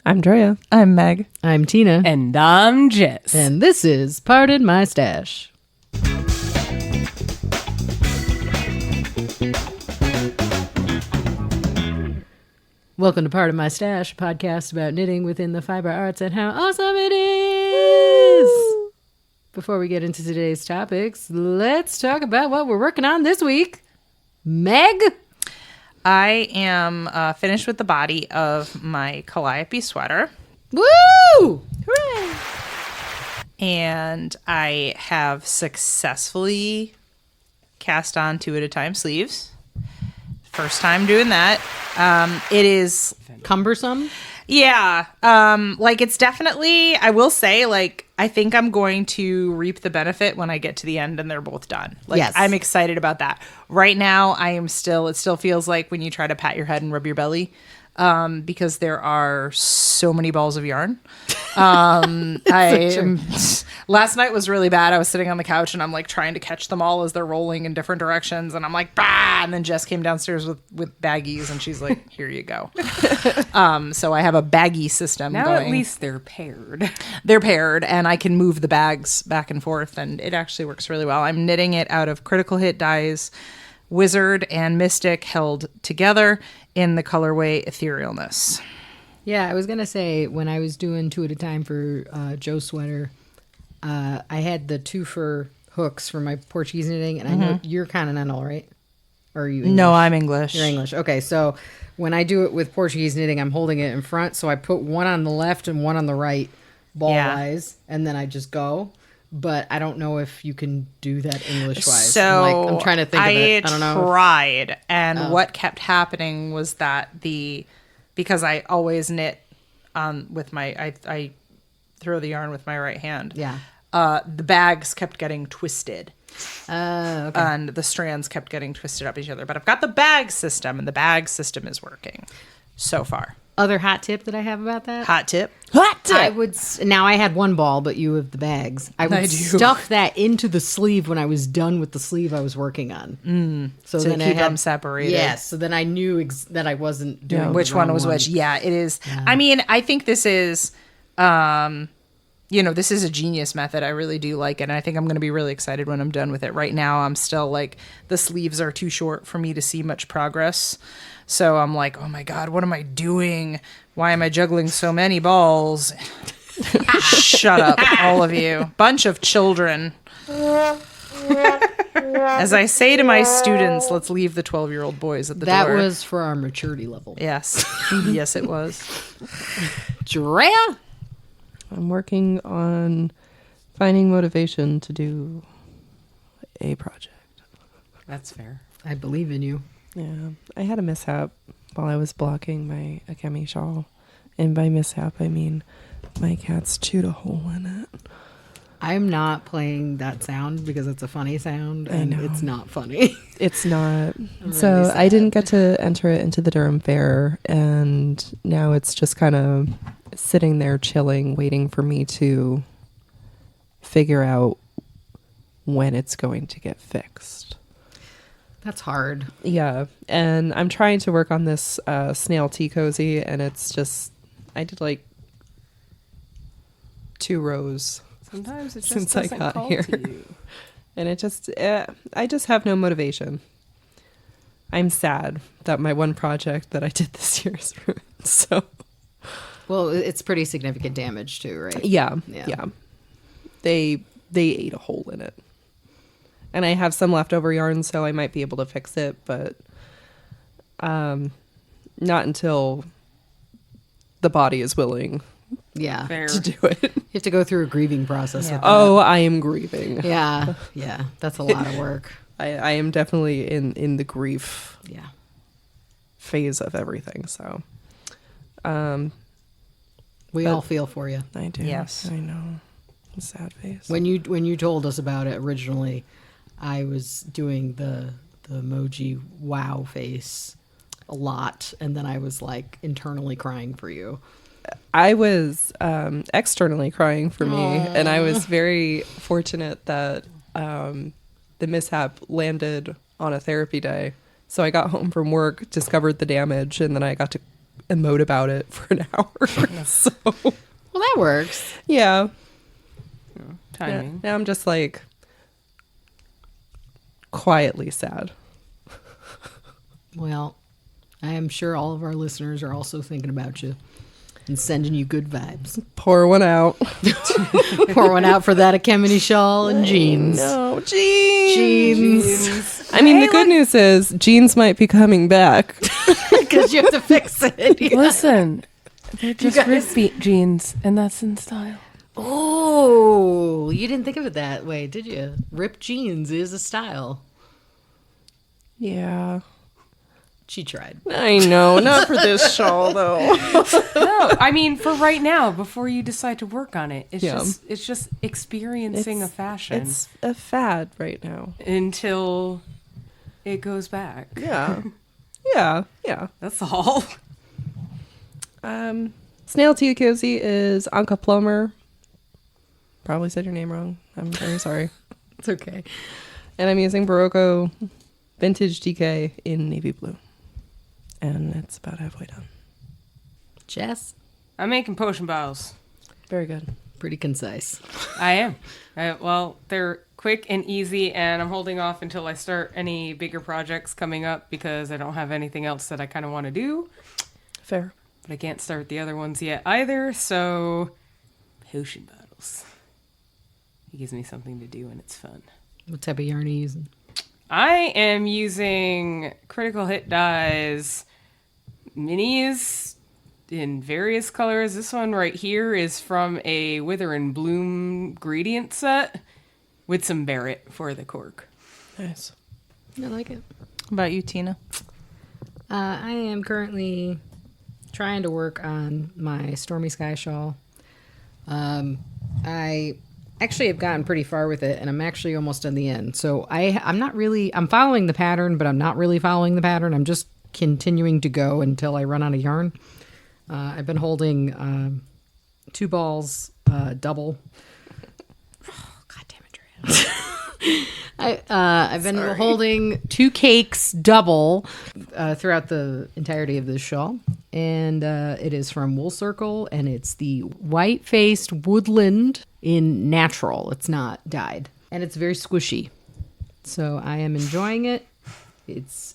I'm Drea. I'm Meg. I'm Tina. And I'm Jess. And this is Pardon My Stash. Welcome to Pardon My Stash, a podcast about knitting within the fiber arts and how awesome it is. Before we get into today's topics, let's talk about what we're working on this week. Meg? I am finished with the body of my Calliope sweater. Woo! Hooray! And I have successfully cast on 2 at a time sleeves. First time doing that. It is Cumbersome? Yeah. It's definitely, I will say, I think I'm going to reap the benefit when I get to the end and they're both done. Yes. I'm excited about that. Right now, it still feels like when you try to pat your head and rub your belly, because there are so many balls of yarn. Last night was really bad. I was sitting on the couch and I'm trying to catch them all as they're rolling in different directions. And I'm like, bah! And then Jess came downstairs with baggies and she's like, here you go. So I have a baggie system now going. At least they're paired. They're paired and I can move the bags back and forth and it actually works really well. I'm knitting it out of Critical Hit dyes, Wizard and Mystic held together in the colorway Etherealness. Yeah, I was going to say, when I was doing 2 at a time for Joe's sweater, I had the 2 for hooks for my Portuguese knitting, and I know you're continental, right? Or are you English? No, I'm English. You're English. Okay, so when I do it with Portuguese knitting, I'm holding it in front, so I put one on the left and one on the right, ball-wise, and then I just go. But I don't know if you can do that English-wise. So I'm trying to think of it. I don't know. I tried, and what kept happening was that because I always knit with I throw the yarn with my right hand. Yeah. The bags kept getting twisted. Okay. And the strands kept getting twisted up each other. But I've got the bag system, and the bag system is working so far. Other hot tip that I have about that? Hot tip. Now I had one ball, but you have the bags. I would stuff that into the sleeve when I was done with the sleeve I was working on. So then keep them separated. Yes. So then I knew that I wasn't doing which one was which. Yeah, it is. Yeah. I mean, I think this is, this is a genius method. I really do like it. And I think I'm going to be really excited when I'm done with it. Right now, I'm still the sleeves are too short for me to see much progress. So I'm like, oh my God, what am I doing? Why am I juggling so many balls? Shut up, all of you. Bunch of children. As I say to my students, let's leave the 12-year-old boys at the door. That was for our maturity level. Yes. Yes, it was. Drea? I'm working on finding motivation to do a project. That's fair. I believe in you. Yeah, I had a mishap while I was blocking my Akemi shawl. And by mishap, I mean my cat's chewed a hole in it. I'm not playing that sound because it's a funny sound, and it's not funny. It's not. So really I didn't get to enter it into the Durham Fair, and now it's just kind of sitting there chilling, waiting for me to figure out when it's going to get fixed. That's hard. Yeah, and I'm trying to work on this snail tea cozy, and it's just, I did 2 rows. Sometimes it just since I doesn't got call here. to you. And it just, I just have no motivation. I'm sad that my one project that I did this year is ruined. So, well, it's pretty significant damage too, right? Yeah. Yeah. They ate a hole in it. And I have some leftover yarn, so I might be able to fix it, but not until the body is willing to do it. You have to go through a grieving process. Yeah. With that. Oh, I am grieving. Yeah. That's a lot of work. I am definitely in the grief phase of everything, so. We all feel for you. I do. Yes. I know. A sad face. When you told us about it originally, I was doing the emoji wow face a lot, and then I was internally crying for you. I was externally crying for me, and I was very fortunate that the mishap landed on a therapy day. So I got home from work, discovered the damage, and then I got to emote about it for an hour. So Well, that works. yeah. Timing. Now I'm just like quietly sad. Well, I am sure all of our listeners are also thinking about you and sending you good vibes. Pour one out. Pour one out for that Akemini shawl and jeans. No, jeans. Jeans. I mean, the good news is jeans might be coming back. Because you have to fix it. Yeah. Listen, they're just guys- rib beat jeans, and that's in style. Oh, you didn't think of it that way, did you? Ripped jeans is a style. Yeah. She tried. I know. Not for this shawl, though. No, I mean for right now, before you decide to work on it, it's Yeah. just experiencing a fashion It's a fad right now. until it goes back. Yeah. Yeah. Yeah. That's all. Snail Tea Cozy is Anka Plummer. Probably said your name wrong. I'm very sorry. It's okay. And I'm using Barocco Vintage DK in navy blue. And it's about halfway done. Jess, I'm making potion bottles. Very good. pretty concise. I am. Well, they're quick and easy, and I'm holding off until I start any bigger projects coming up because I don't have anything else that I kind of want to do. Fair. But I can't start the other ones yet either, so potion bottles. It gives me something to do, and it's fun. What type of yarn are you using? I am using Critical Hit dyes minis in various colors. This one right here is from a Wither and Bloom gradient set with some Barrett for the cork. Nice. I like it. How about you, Tina? I am currently trying to work on my Stormy Sky shawl. I actually have gotten pretty far with it, and I'm actually almost on the end. So I'm following the pattern, but I'm not really following the pattern. I'm just continuing to go until I run out of yarn. I've been holding 2 balls double. Oh, God damn it, Drea. I've been holding 2 cakes double throughout the entirety of this shawl. And it is from Wool Circle, and it's the white-faced woodland in natural. It's not dyed. And it's very squishy. So I am enjoying it. It's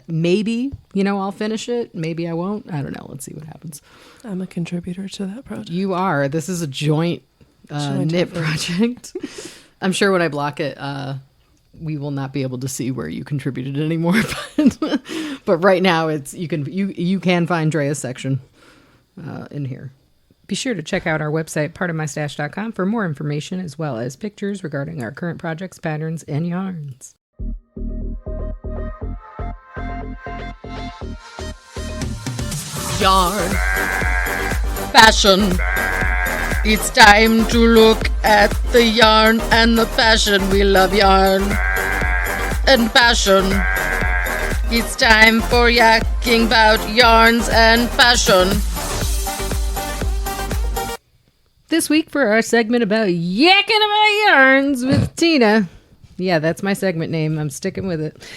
maybe, I'll finish it. Maybe I won't. I don't know. Let's see what happens. I'm a contributor to that project. You are. This is a joint knit project. I'm sure when I block it, we will not be able to see where you contributed anymore. But right now, you can find Drea's section in here. Be sure to check out our website, partofmystash.com, for more information as well as pictures regarding our current projects, patterns, and yarns. Yarn. Fashion. It's time to look at the yarn and the fashion. We love yarn and fashion. It's time for yakking about yarns and fashion. This week for our segment about yakking about yarns with Tina. Yeah, that's my segment name. I'm sticking with it.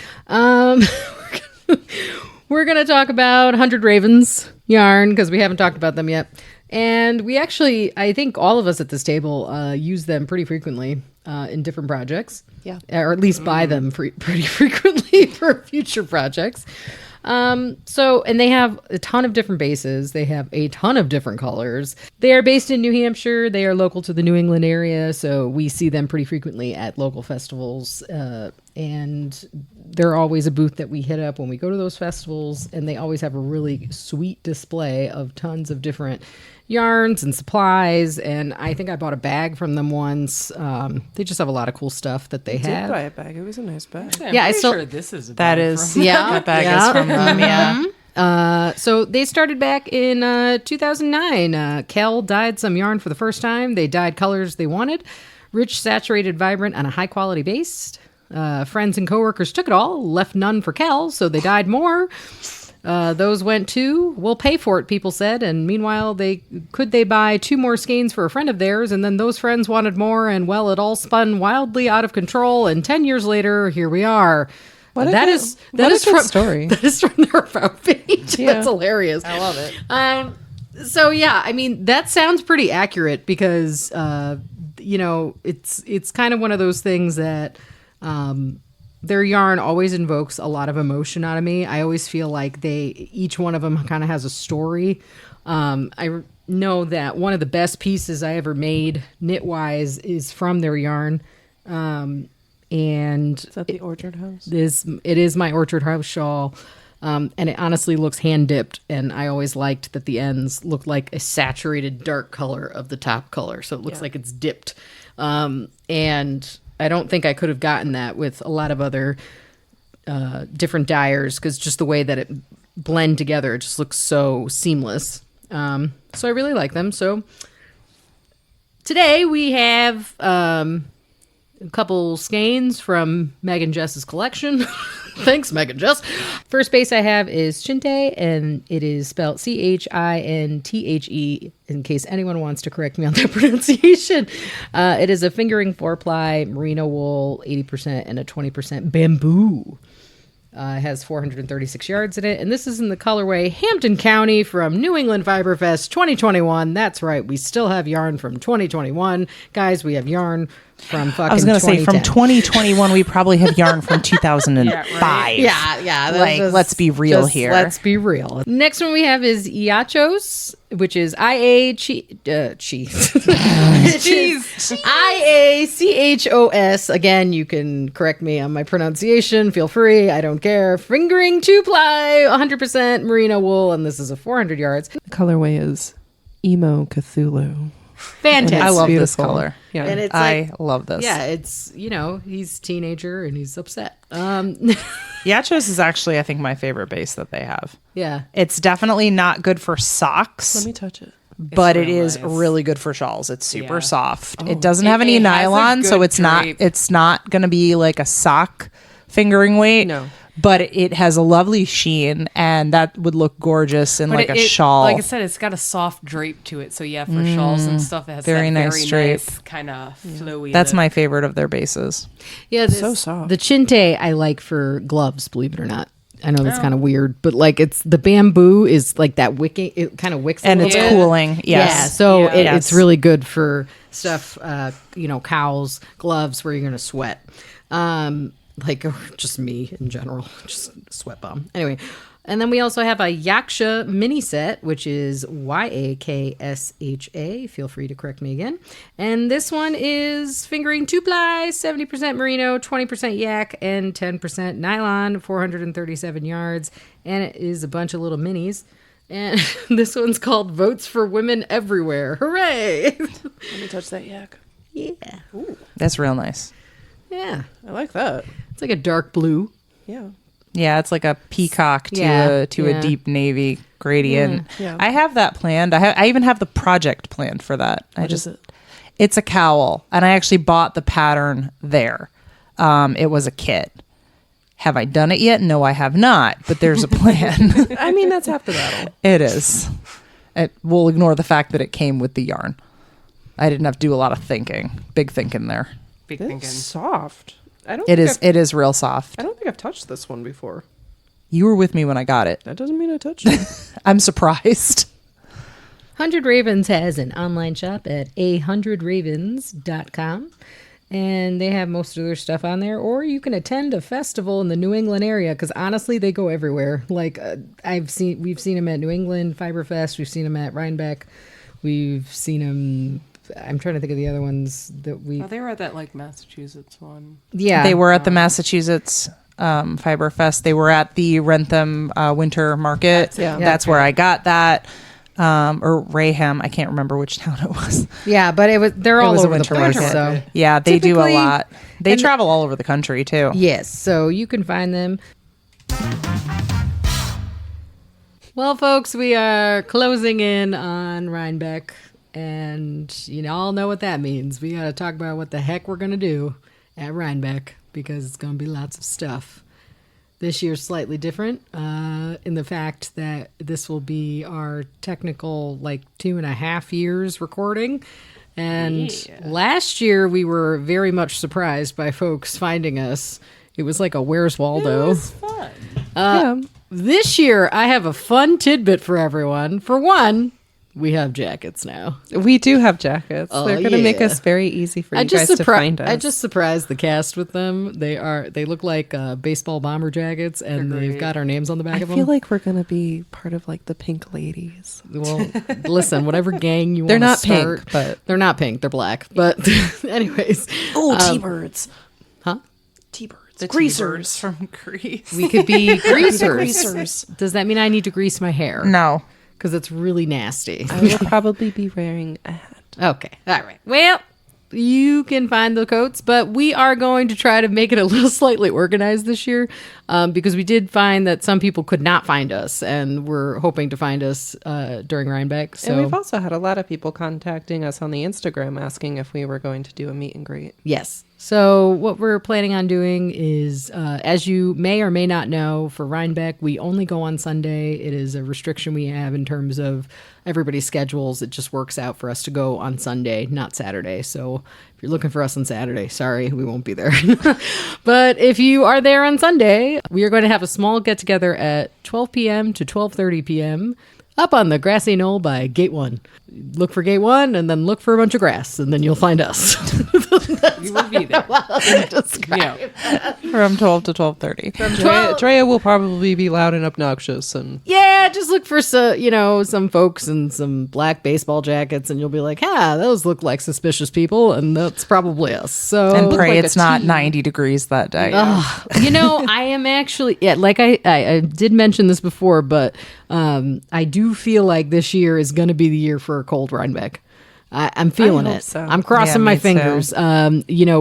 We're going to talk about 100 Ravens yarn because we haven't talked about them yet. And we actually, I think all of us at this table use them pretty frequently in different projects. Yeah. Or at least buy them pretty frequently for future projects. And they have a ton of different bases. They have a ton of different colors. They are based in New Hampshire. They are local to the New England area, so we see them pretty frequently at local festivals. And they're always a booth that we hit up when we go to those festivals, and they always have a really sweet display of tons of different yarns and supplies. And I think I bought a bag from them once. They just have a lot of cool stuff that they I did have. buy a bag. It was a nice bag. I'm Yeah, I pretty still- sure this is a That bag is, from- Yeah, that bag yeah. is from them, yeah. So they started back in 2009. Kel dyed some yarn for the first time. They dyed colors they wanted. Rich, saturated, vibrant, on a high quality base. Friends and coworkers took it all, left none for Kel, so they dyed more. Those went to, we'll pay for it, people said. And meanwhile, they buy 2 more skeins for a friend of theirs, and then those friends wanted more, and well, it all spun wildly out of control. And 10 years later, here we are. What that a is good- what a good from story. That is from their about page. Yeah. That's hilarious. I love it. So yeah, I mean that sounds pretty accurate because it's kind of one of those things that their yarn always invokes a lot of emotion out of me. I always feel like each one of them kind of has a story. I know that one of the best pieces I ever made knit wise is from their yarn. And Is that the Orchard House? it is my Orchard House shawl. And it honestly looks hand dipped. And I always liked that the ends look like a saturated dark color of the top color. So it looks like it's dipped. And I don't think I could have gotten that with a lot of other different dyers because just the way that it blend together, it just looks so seamless. So I really like them. So today we have a couple skeins from Megan Jess's collection. Thanks, Megan Jess. First base I have is Chinte, and it is spelled Chinthe, in case anyone wants to correct me on that pronunciation. It is a fingering 4-ply merino wool, 80% and a 20% bamboo. It has 436 yards in it, and this is in the colorway Hampton County from New England Fiber Fest 2021. That's right, we still have yarn from 2021. Guys, we have yarn from fucking I was going to say from 2010. 2021, we probably have yarn from 2005. Yeah. Like, let's be real here. Let's be real. Next one we have is Iachos, which is IACHOS. Again, you can correct me on my pronunciation. Feel free. I don't care. Fingering 2-ply, 100% merino wool, and this is a 400 yards. The colorway is Emo Cthulhu. Fantastic. I love this beautiful. color. Yeah. And it's I love this. Yeah, it's, he's a teenager and he's upset. Yachos is actually, I think, my favorite base that they have. Yeah. It's definitely not good for socks. Let me touch it. But it real is nice. really good for shawls. It's super Yeah. soft. It doesn't have any it has a nylon, so good it's drape. not going to be like a sock fingering weight. No. But it has a lovely sheen, and that would look gorgeous in like a shawl. Like I said, it's got a soft drape to it. So yeah, for shawls and stuff, it has very that nice drape. kind of flowy. That's look. my favorite of their bases. Yeah, So soft. The Chinte I like for gloves, believe it or not. I know that's kind of weird, but like it's the bamboo is like that wicking. It kind of wicks, a And little it's bit. cooling. Yes. Yeah, so Yeah. it's Yes. really good for stuff. Cowls, gloves where you're gonna sweat. Like or just me in general, just sweat bomb. Anyway, and then we also have a Yaksha mini set, which is YAKSHA. Feel free to correct me again. And this one is fingering 2-ply, 70% merino, 20% yak, and 10% nylon, 437 yards. And it is a bunch of little minis. And this one's called Votes for Women Everywhere. Hooray! Let me touch that yak. Yeah. That's real nice. Yeah. I like that. It's like a dark blue. Yeah. Yeah, it's like a peacock to Yeah, a yeah. deep navy gradient. Yeah. I have that planned. I even have the project planned for that. What is it? It's a cowl, and I actually bought the pattern there. It was a kit. Have I done it yet? No, I have not. But there's a plan. I mean, that's half the battle. It is. We'll ignore the fact that it came with the yarn. I didn't have to do a lot of thinking. Big thinking there. Big It's thinking. soft. I don't. It think is. I've- It is real soft. I don't think I've touched this one before. You were with me when I got it. That doesn't mean I touched it. I'm surprised. 100 Ravens has an online shop at 100ravens.com. And they have most of their stuff on there. Or you can attend a festival in the New England area because honestly, they go everywhere. Like we've seen them at New England Fiber Fest. We've seen them at Rhinebeck. We've seen them. I'm trying to think of the other ones that we. Oh, they were at that like Massachusetts one. Yeah, They were at the Massachusetts Fiber Fest. They were at the Rentham Winter Market. Yeah. That's where I got that. Or Raham. I can't remember which town it was. Yeah, but they're all was a over the winter place. market. So Yeah, they do a Typically- lot. They and- travel all over the country too. yes, so you can find them. Well, folks, we are closing in on Rhinebeck, and you all know what that means. We got to talk about what the heck we're going to do at Rhinebeck because it's going to be lots of stuff. This year's slightly different in the fact that this will be our technical 2.5 years recording. And last year we were very much surprised by folks finding us It was like a Where's Waldo. It was fun. This year, I have a fun tidbit for everyone. For one, we have jackets now. We do have jackets. Oh, They're going to make yeah. us very easy for you guys to find us. I just surprised the cast with them. They look like baseball bomber jackets, and they've got our names on the back I of them. feel like we're going to be part of like the Pink Ladies. Well, listen, whatever gang you want They're to not start. pink, but They're not pink. They're black. But anyways. oh, T-birds. Huh? T-birds. The Greasers. T-birds from Greece. We could be greasers. Greasers. Does that mean I need to grease my hair? No. Because it's really nasty. I will probably be wearing a hat. Okay. All right. Well, you can find the coats, but we are going to try to make it a little slightly organized this year because we did find that some people could not find us, and we're hoping to find us during Rhinebeck. So And we've also had a lot of people contacting us on the Instagram asking if we were going to do a meet and greet. yes. So what we're planning on doing is, as you may or may not know, for Rhinebeck, we only go on Sunday. It is a restriction we have in terms of everybody's schedules. It just works out for us to go on Sunday, not Saturday. So if you're looking for us on Saturday, sorry, we won't be there. But if you are there on Sunday, we are going to have a small get-together at 12 p.m. to 12:30 p.m. up on the grassy knoll by Gate 1. Look for Gate 1 and then look for a bunch of grass, and then you'll find us. You will be there. Yeah. From 12 to 12:30. Drea will probably be loud and obnoxious, and Yeah, just look for some folks in some black baseball jackets, and you'll be like, those look like suspicious people, and that's probably us. So And pray like it's a not team. 90 degrees that day. I am actually, like I did mention this before, but I do feel like this year is going to be the year for a cold Rhinebeck. I'm feeling hope it. so. I'm crossing Yeah, my me too. fingers.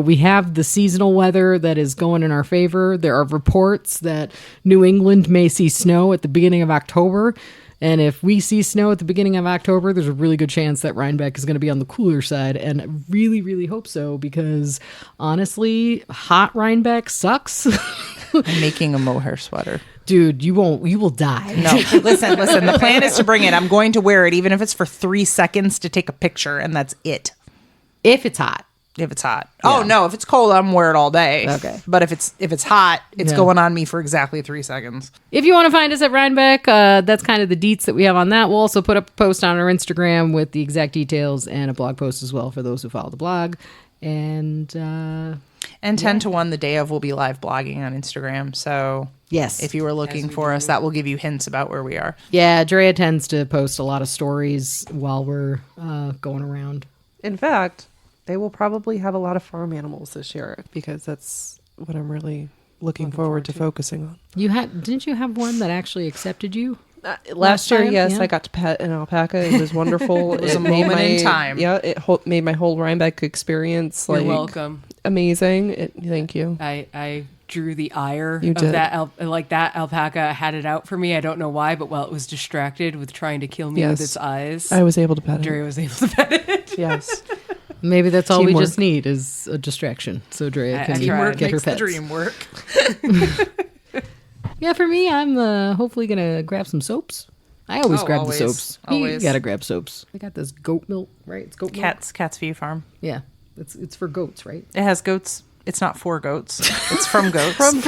We have the seasonal weather that is going in our favor. There are reports that New England may see snow at the beginning of October. And if we see snow at the beginning of October, there's a really good chance that Rhinebeck is going to be on the cooler side. And I really, really hope so, because honestly, hot Rhinebeck sucks. I'm making a mohair sweater. Dude, you will die. No, listen. The plan is to bring it. I'm going to wear it, even if it's for 3 seconds to take a picture, and that's it. If it's hot. If it's hot. Oh no, if it's cold, I'm wear it all day. Okay. But if it's hot, it's Yeah. going on me for exactly 3 seconds. If you want to find us at Rhinebeck, that's kind of the deets that we have on that. We'll also put up a post on our Instagram with the exact details and a blog post as well for those who follow the blog. And And 10 to 1 the day of, we'll be live blogging on Instagram. So yes, if you were looking for us, that will give you hints about where we are. yeah, Drea tends to post a lot of stories while we're going around. in fact, they will probably have a lot of farm animals this year because that's what I'm really looking forward to focusing on. Didn't you have one that actually accepted you? Last year, time? yes, Yeah. I got to pet an alpaca. It was wonderful. It was a moment in time. Yeah, it made my whole Rhinebeck experience You're like welcome. amazing. Thank you. I drew the ire You of did. that that alpaca had it out for me. I don't know why, but while it was distracted with trying to kill me with Yes. its eyes, I was able to pet it. Drea was able to pet it. Yes. Maybe that's all we Teamwork. just need is a distraction. So Drea I can tried. get her Makes the pets. dream work. Yeah, for me, I'm hopefully gonna grab some soaps. I always Oh, grab always. the soaps. Always. You gotta grab soaps. I got this goat milk, right? It's goat milk. Cat's View Farm. Yeah, it's for goats, right? It has goats. It's not for goats. It's from goats. From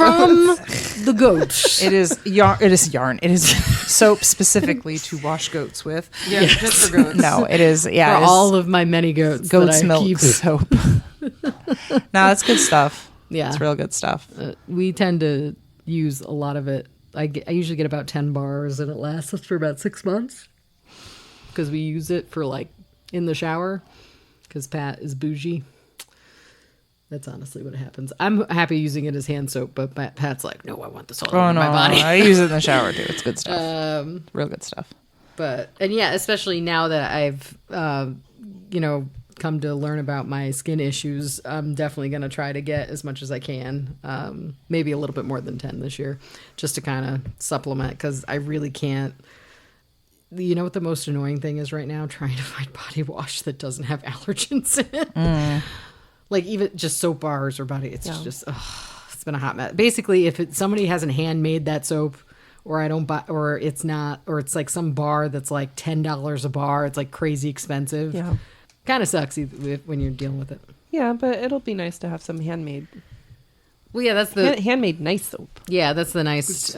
the goats. It is yarn. It is yarn. It is soap specifically to wash goats with. Yeah, just for goats. No, it is. Yeah, For it is all of my many goats. goat's that I milk keep. soap. No, that's good stuff. Yeah. It's real good stuff. We tend to use a lot of it. I usually get about 10 bars, and it lasts us for about 6 months because we use it for like in the shower because Pat is bougie. That's honestly what happens. I'm happy using it as hand soap, but Pat's like, no, I want this all Oh over no, my body. I use it in the shower too. It's good stuff. Real good stuff. And yeah, especially now that I've, come to learn about my skin issues, I'm definitely going to try to get as much as I can. Maybe a little bit more than 10 this year, just to kind of supplement, because I really can't. You know what the most annoying thing is right now? Trying to find body wash that doesn't have allergens in it. Like even just soap bars or body, it's just, it's been a hot mess. Basically, if somebody hasn't handmade that soap, or I don't buy, or it's not, or it's like some bar that's like $10 a bar, it's like crazy expensive. Yeah. Kind of sucks when you're dealing with it. Yeah, but it'll be nice to have some handmade Well, yeah, that's the handmade nice soap. that's the nice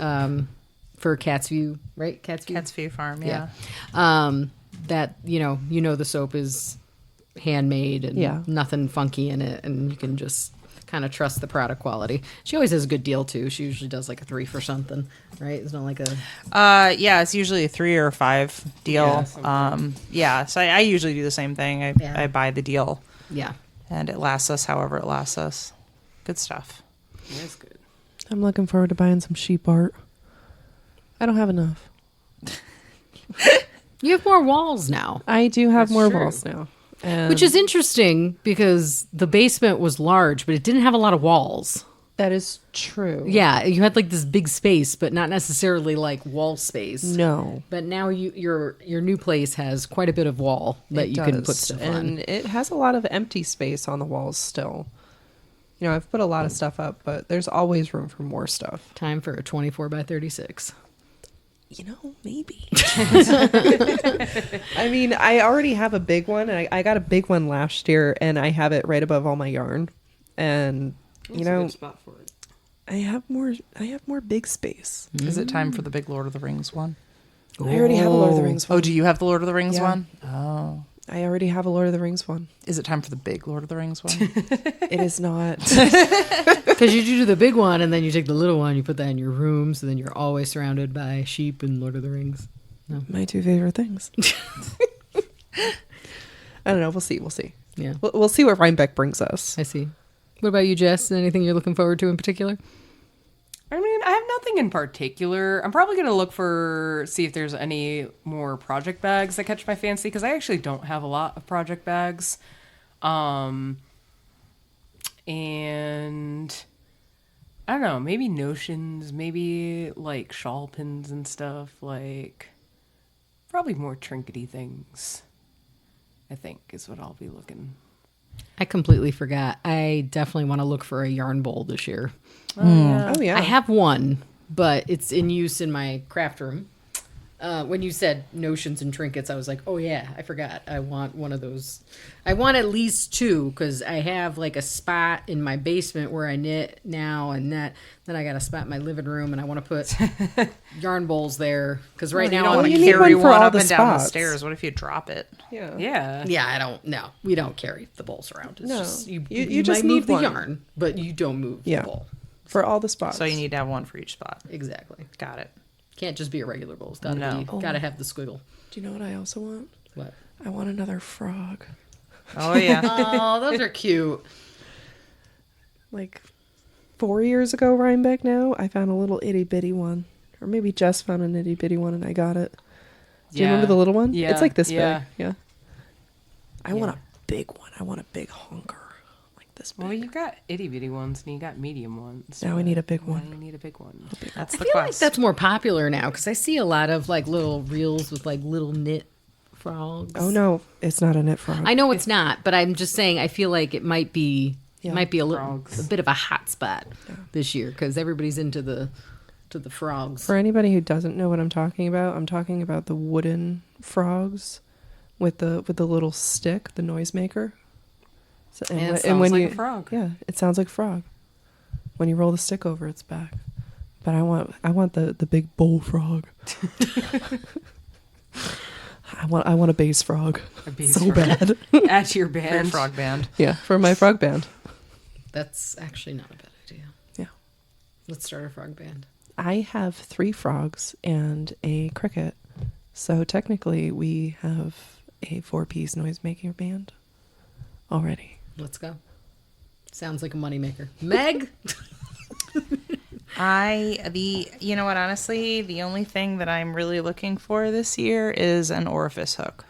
for Cat's View, right? Cat's View Farm, yeah. That the soap is handmade and nothing funky in it, and you can just kind of trust the product quality. She always has a good deal too. She usually does like a 3 for something, right? It's not like a it's usually a 3 or 5 deal. So I usually do the same thing. I buy the deal. Yeah. And it lasts us however it lasts us. Good stuff. That's good. I'm looking forward to buying some sheep art. I don't have enough. You have more walls now. I do have That's more true. walls now. Which is interesting because the basement was large, but it didn't have a lot of walls. That is true. Yeah, you had like this big space, but not necessarily like wall space. No. But now your new place has quite a bit of wall that you can put stuff on. And it has a lot of empty space on the walls still. I've put a lot of stuff up, but there's always room for more stuff. Time for a 24 by 36. Maybe. I mean, I already have a big one. And I got a big one last year, and I have it right above all my yarn. And That's a good spot for it. I have more big space. Is it time for the big Lord of the Rings one? I already have a Lord of the Rings one. Oh, do you have the Lord of the Rings Yeah. one? Oh. I already have a Lord of the Rings one. Is it time for the big Lord of the Rings one? It is not. Because you do the big one, and then you take the little one, you put that in your room, so then you're always surrounded by sheep and Lord of the Rings. No. My 2 favorite things. I don't know. We'll see. Yeah, We'll see what Rhinebeck brings us. I see. What about you, Jess? Anything you're looking forward to in particular? I mean, I have nothing in particular. I'm probably going to see if there's any more project bags that catch my fancy, because I actually don't have a lot of project bags. And I don't know, maybe notions, maybe like shawl pins and stuff, like probably more trinkety things, I think, is what I'll be looking. I completely forgot. I definitely want to look for a yarn bowl this year. Oh yeah. I have one, but it's in use in my craft room. When you said notions and trinkets, I was like, oh yeah, I forgot. I want one of those. I want at least 2 because I have like a spot in my basement where I knit now, and then I got a spot in my living room, and I want to put yarn bowls there because right you now don't want you to need carry one for one all up the and down the spots. stairs. What if you drop it? Yeah. I don't know. We don't carry the bowls around. It's No. just, you You just just move need the one. yarn, but you don't move Yeah. the bowl. For all the spots. So you need to have one for each spot. Exactly. Got it. Can't just be a regular bowl. It's gotta No. be. Gotta have the squiggle. Do you know what I also want? What? I want another frog. Oh, yeah. Oh, those are cute. Like 4 years ago, Rhinebeck now, I found a little itty bitty one. Or maybe Jess found an itty bitty one and I got it. Do you remember the little one? Yeah. It's like this Yeah. big. Yeah. I want a big one. I want a big honker. Like this big. Well, you got itty bitty ones and you got medium ones. Now I need a big Now one. you need a big one. That's I the feel like quest. that's more popular now because I see a lot of like little reels with like little knit frogs. Oh no, it's not a knit frog. I know it's not, but I'm just saying I feel like it might be Yeah. a little Frogs. a bit of a hot spot this year because everybody's into the frogs. For anybody who doesn't know what I'm talking about the wooden frogs with the little stick, the noisemaker. So, And it sounds like a frog. Yeah, it sounds like a frog. When you roll the stick over its back. But I want the big bullfrog. I want a bass frog. A bass so frog. bad. Add to your For your band. frog band. Yeah, for my frog band. That's actually not a bad idea. Yeah. Let's start a frog band. I have 3 frogs and a cricket. So technically we have a 4-piece noisemaker band already. Let's go. Sounds like a moneymaker. Meg? You know what, honestly, the only thing that I'm really looking for this year is an orifice hook.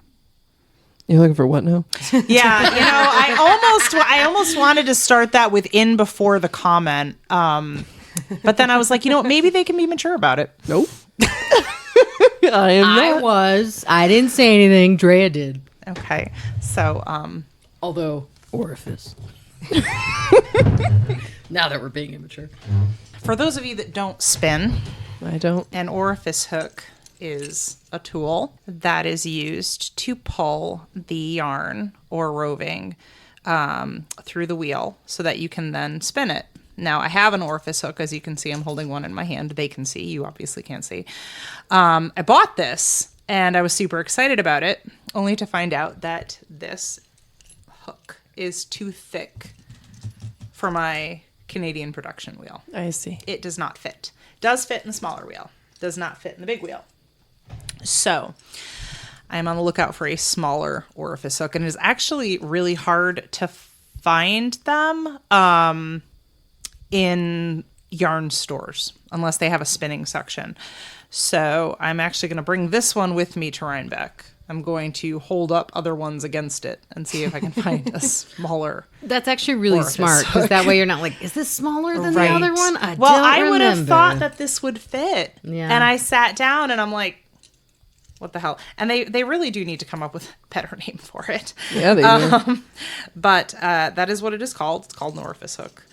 You're looking for what now? Yeah, I almost wanted to start that with in before the comment. But then I was like, you know what, maybe they can be mature about it. Nope. I am not. I didn't say anything. Drea did. Okay. So, Although, orifice. Now that we're being immature. for those of you that don't spin, I don't. an orifice hook is a tool that is used to pull the yarn or roving through the wheel so that you can then spin it. Now, I have an orifice hook. As you can see, I'm holding one in my hand. They can see. You obviously can't see. I bought this, and I was super excited about it, only to find out that this hook is too thick for my Canadian production wheel. I see. It does not fit. Does fit in the smaller wheel. Does not fit in the big wheel. So I'm on the lookout for a smaller orifice hook, and it is actually really hard to find them in yarn stores unless they have a spinning section. So I'm actually going to bring this one with me to Rhinebeck. I'm going to hold up other ones against it and see if I can find a smaller. That's actually really orifice smart, because hook. that way you're not like, is this smaller than Right. the other one? I would have thought that this would fit. Yeah. And I sat down and I'm like, what the hell? And they really do need to come up with a better name for it. Yeah, they do. But that is what it is called. It's called an orifice hook.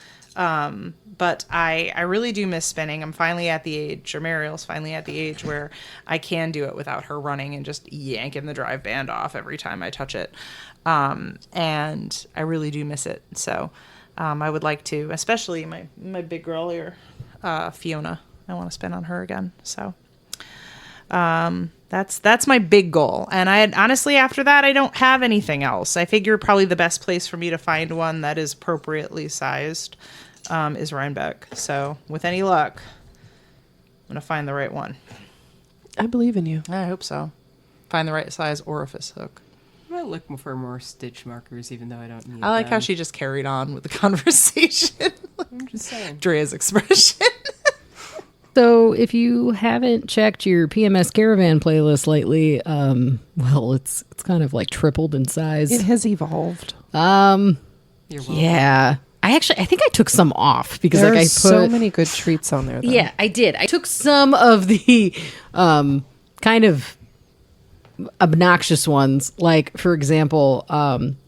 But I really do miss spinning. I'm finally at the age, or Mariel's finally at the age where I can do it without her running and just yanking the drive band off every time I touch it. And I really do miss it. So I would like to, especially my big girl here, Fiona. I want to spin on her again. So that's my big goal. And honestly, after that, I don't have anything else. I figure probably the best place for me to find one that is appropriately sized is Rhinebeck. So with any luck, I'm going to find the right one. I believe in you. I hope so. Find the right size orifice hook. I might look for more stitch markers, even though I don't need I like how them. she just carried on with the conversation. I'm just saying. Drea's expression. So if you haven't checked your PMS Caravan playlist lately, well, it's kind of like tripled in size. It has evolved. You're welcome. Yeah. I think I took some off because There like are I put so many good treats on there, though. Yeah, I did. I took some of the kind of obnoxious ones, like for example,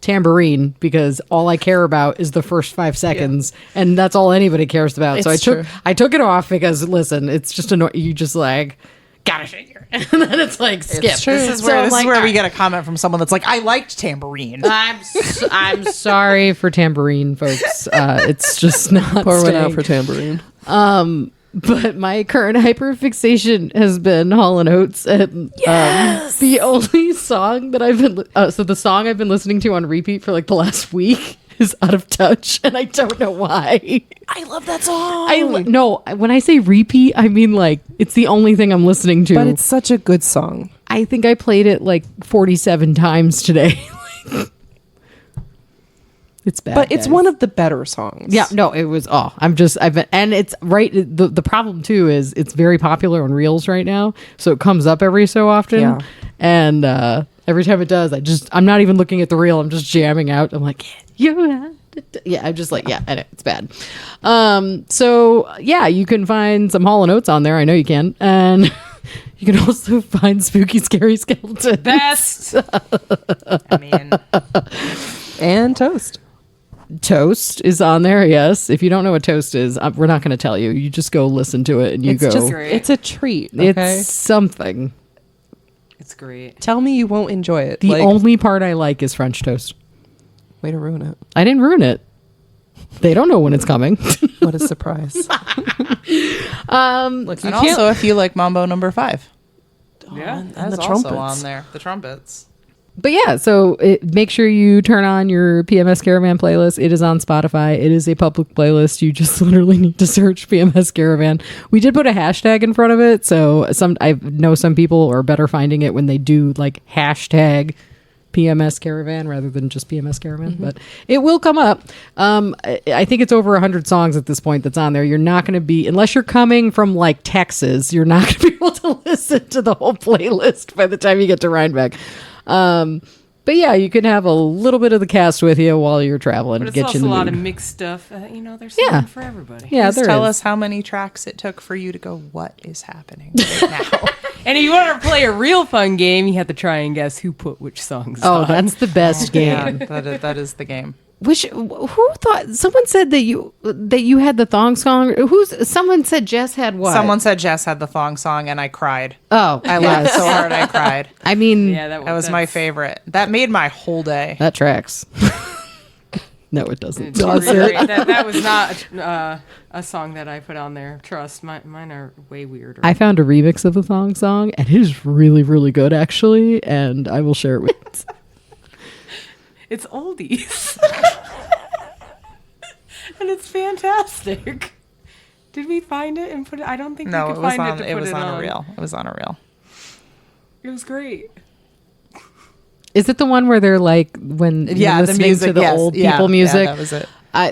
tambourine, because all I care about is the first 5 seconds, and that's all anybody cares about. So It's I took it off because listen, it's just you just like gotta figure, and then it's like skip. It's true. This is So where, I'm like, all we right. get a comment from someone that's like, I liked tambourine. I'm sorry for tambourine, folks. It's just not Pour one out staying. for tambourine. But my current hyperfixation has been Hall & Oates, and the only song that I've been so the song I've been listening to on repeat for like the last week is Out of Touch, and I don't know why. I love that song. No, when I say repeat, I mean like it's the only thing I'm listening to. But it's such a good song. I think I played it like 47 times today. It's bad. But it's guys. one of the better songs. Yeah, no, it was. And it's right. The problem too is it's very popular on Reels right now, so it comes up every so often. Yeah. And every time it does, I'm not even looking at the reel. I'm just jamming out. I'm like, I'm just like, yeah, and it's bad. So yeah, you can find some Hall & Oates on there. I know you can, and you can also find Spooky Scary Skeletons. Best. I mean, And Toast. Toast is on there, yes. If you don't know what Toast is, we're not going to tell you. You just go listen to it and you It's go. just, Great. it's a treat. Okay? It's something. It's great. Tell me you won't enjoy it. The only part I like is French toast. Way to ruin it. I didn't ruin it. They don't know when it's coming. What a surprise. Look, you and can't. also if you like Mambo number 5. Yeah. and That's the also trumpets. on there. The trumpets. But yeah, so make sure you turn on your PMS Caravan playlist. It is on Spotify. It is a public playlist. You just literally need to search PMS Caravan. We did put a hashtag in front of it, so I know some people are better finding it when they do like hashtag PMS Caravan rather than just PMS Caravan, but it will come up. I think it's over 100 songs at this point that's on there. You're not going to be, unless you're coming from like Texas, you're not going to be able to listen to the whole playlist by the time you get to Rhinebeck. But yeah, you can have a little bit of the cast with you while you're traveling. But it's get also you in a the lot of mood. mixed stuff. There's Yeah. something for everybody. Yeah, Please there tell is. us how many tracks it took for you to go, what is happening right now? And if you want to play a real fun game, you have to try and guess who put which songs Oh, on. that's the best Yeah, game. that is the game. Who thought? Someone said that you had the thong song. Someone said Jess had what? Someone said Jess had the thong song, and I cried. Oh, I laughed so hard I cried. I mean, Yeah, That was my favorite. That made my whole day. that tracks. No, it doesn't. Does Really it? great. That was not a song that I put on there. Trust, mine are way weirder. I found a remix of the Thong Song, and it is really, really good, actually, and I will share it with you. It's oldies. And it's fantastic. Did we find it and put it? I don't think No, we it could was find on. it to It put was it on a reel. It was on a reel. It was great. Is it the one where they're like when you're Yeah, the listening music. to the Yes. old Yeah, people yeah, music? that was it.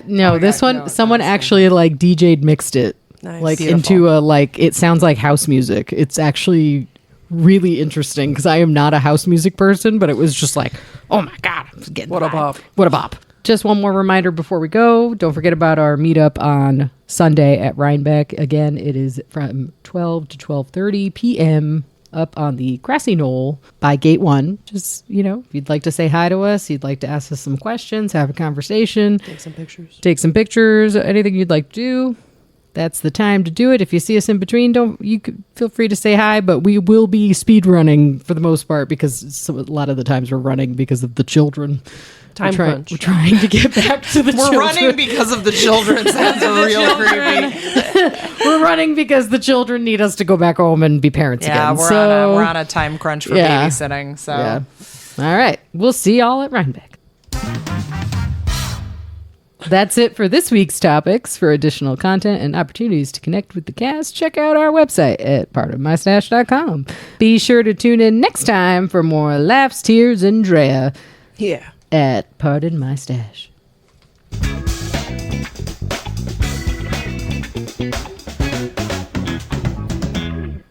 No, Oh, this yeah, one, no, someone that's actually like DJ'd mixed it, Nice. like Beautiful. into a like it sounds like house music. It's actually really interesting because I am not a house music person, but it was just like, oh my god, I'm getting What the a vibe. bop. What a bop. Just one more reminder before we go. Don't forget about our meetup on Sunday at Rhinebeck. Again, it is from 12 to 12:30 p.m. up on the grassy knoll by Gate 1. Just, if you'd like to say hi to us, you'd like to ask us some questions, have a conversation, Take some pictures. anything you'd like to do, that's the time to do it. If you see us in between, you could feel free to say hi, but we will be speed running for the most part because a lot of the times we're running because of the children. Time crunch. We're trying to get back to the children. We're running because of the children. Sounds real creepy. We're running because the children need us to go back home and be parents Yeah, again. we're on a time crunch for Yeah. babysitting. So Yeah. All right. We'll see y'all at Rhinebeck. That's it for this week's topics. For additional content and opportunities to connect with the cast, check out our website at partofmystash.com. Be sure to tune in next time for more laughs, tears, and Drea Yeah. at Pardon My Stash.